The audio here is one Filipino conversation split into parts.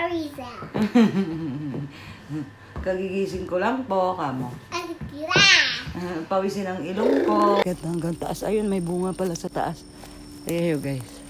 stories out. Kagigising ko lang po, kamo. Tira! Pawisin ang ilong ko. Hanggang taas. Ayun, may bunga pala sa taas. Ayo guys.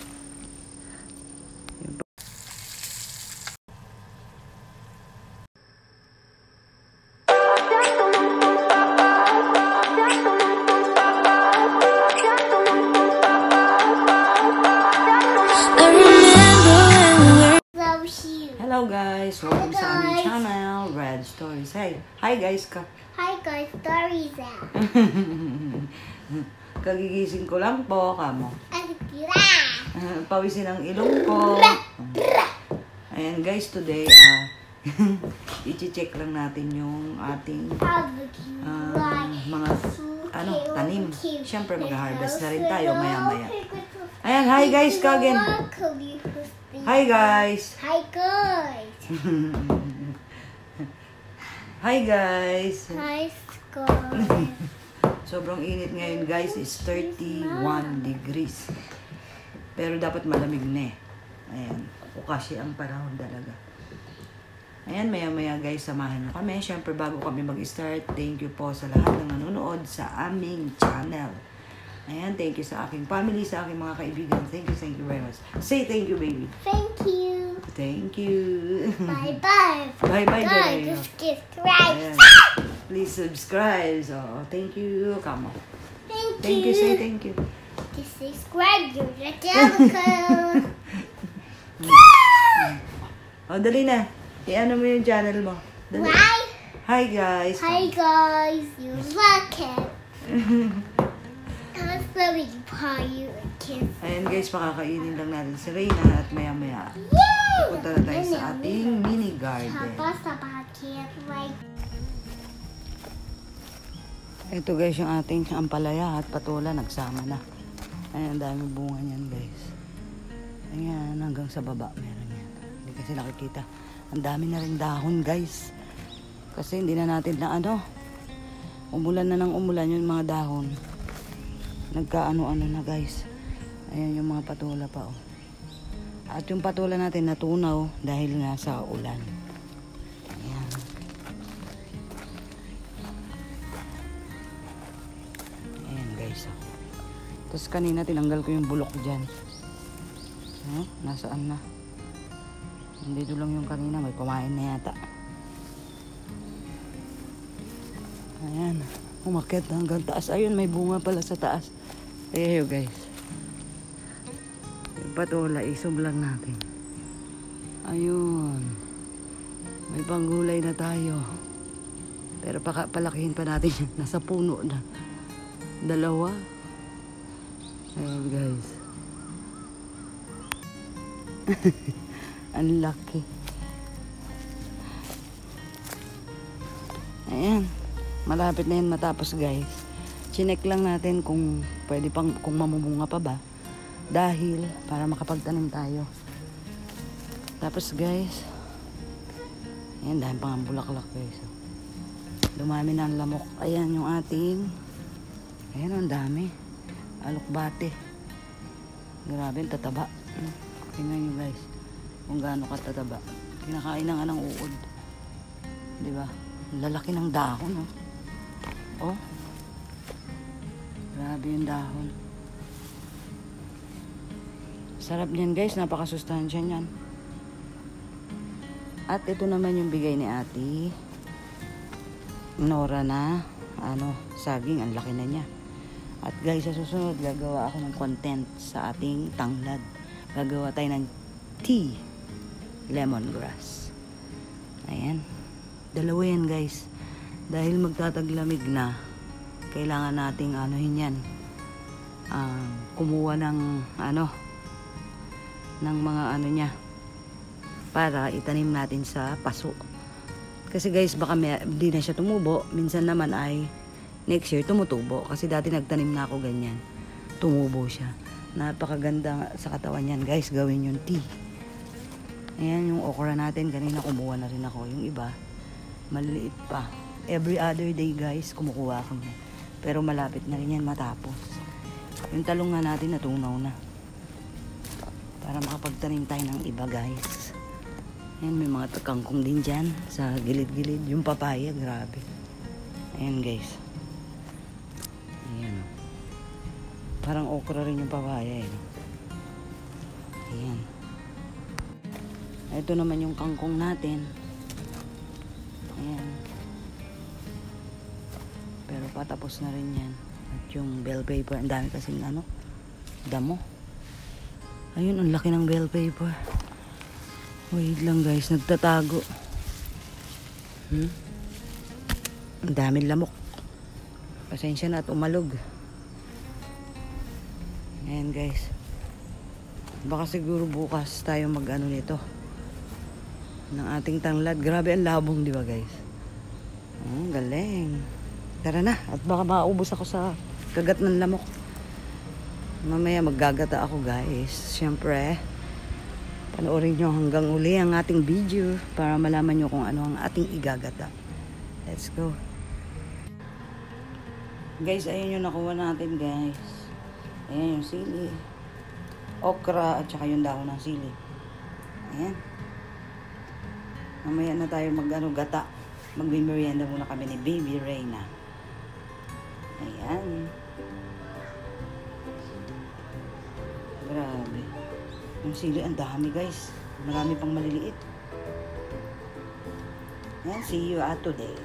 Hello guys, welcome sa aming channel, Red Stories. Hey, hi guys ka. Hi guys, stories out. Kagigising ko lang po, kamo. Tira! Pawisin ang ilong ko. Ayan guys, today, i-check lang natin yung ating mga tanim. Siyempre, mag-harvest na rin tayo maya-maya. Ayan, hi guys ka again. Hi guys. Hi guys. Hi guys. Hi guys. Sobrang init ngayon guys, is 31 degrees. Pero dapat malamig na eh. Ayan, kasi ang panahon talaga. Ayan, maya-maya guys, samahan nyo kami. Siyempre, bago kami mag-start, thank you po sa lahat ng nanonood sa aming channel. Ayan, thank you sa aking family, sa aking mga kaibigan. Thank you very much. Say thank you, baby. Thank you. Thank you. Bye-bye. Bye-bye, Guys, baby. just subscribe. Ayan. Please subscribe. So, thank you. Come on. Thank you. Say thank you. Just subscribe. You're the devil. Oh, dali na. I-ano mo yung channel mo. Dali. Why? Hi, guys. Hi guys. You look it. I'm sorry for you a kiss. Ayan guys, makakainin lang natin si Reyna at maya-maya. Punta na tayo sa ating mini garden. Ito guys, yung ating ampalaya at patula nagsama na. Ayan, dami bunga niyan guys. Ayan, hanggang sa baba meron yan. Hindi kasi nakikita. Ang dami na rin dahon guys. Kasi hindi na natin na umulan na ng umulan yung mga dahon. Nagkaano-ano na guys. Ayan yung mga patula pa oh. At yung patula natin natunaw dahil nga sa ulan. Ayan. Ayan guys oh. Tapos kanina tinanggal ko yung bulok dyan. Nasaan na? Dito lang yung kanina. May kumain na yata. Ayan. Umakyat hanggang taas. Ayun, may bunga pala sa taas. Ayo guys. Yung patula, isog lang natin. Ayun. May panggulay na tayo. Pero palakihin pa natin yun. Nasa puno na. 2. Ayun guys. Ang laki. Ayan. Malapit na yan matapos guys. Chinek lang natin kung pwede pang, kung mamumunga pa ba. Dahil para makapagtanim tayo. Tapos guys. Ayan, dahil pang bulaklak guys. Dumami na ang lamok. Ayan yung ating. Ayan, ang dami. Alokbate. Grabe, tataba. Tingnan nyo guys. Kung gaano katataba. Kinakain na nga ng uod. Diba? Lalaki ng dahon oh. Oh. Grabe yung dahon. Sarap niyan guys. Napakasustansya niyan. At ito naman yung bigay ni Ate Nora na saging. Ang laki na niya. At guys, sa susunod gagawa ako ng content sa ating tanglad. Gagawa tayo ng tea lemongrass. Ayan. 2 yan guys. Dahil magtataglamig na, kailangan nating yan. Kumuha ng ng mga niya para itanim natin sa paso. Kasi guys, baka di na siya tumubo. Minsan naman ay next year tumutubo. Kasi dati nagtanim na ako ganyan. Tumubo siya. Napakaganda sa katawan yan guys. Gawin yung tea. Ayan yung okra natin. Kanina kumuha na rin ako. Yung iba maliliit pa. Every other day guys, kumukuha ako niya. Pero malapit na rin yan matapos. Yung talong nga natin natunaw na. Para makapagtanim tayo ng iba guys. Ayan, may mga kangkong din dyan sa gilid-gilid. Yung papaya, grabe. Ayan guys. Ayan. Parang okra rin yung papaya eh. Ayan. Ito naman yung kangkong natin. Ayan. Pero patapos na rin yan. At yung bell pepper, ang dami kasing damo. Ayun, ang laki ng bell pepper. Wait lang guys, nagtatago. Ang daming lamok. Pasensya na at umalog. Ayan guys. Baka siguro bukas tayo mag-ano nito. Ng ating tanglad. Grabe ang labong, di ba guys? Galing. Tara na. At baka maubos ako sa kagat ng lamok. Mamaya maggagata ako guys. Siyempre, panoorin nyo hanggang uli ang ating video para malaman nyo kung ano ang ating igagata. Let's go. Guys, ayan yung nakuha natin guys. Ayan yung sili. Okra at saka yung dahon ng sili. Ayan. Mamaya na tayo gata. Magmimerienda muna kami ni Baby Reyna. Ayan. Grabe. Yung sili, ang dami guys. Marami pang maliliit. Ayan, see you at today.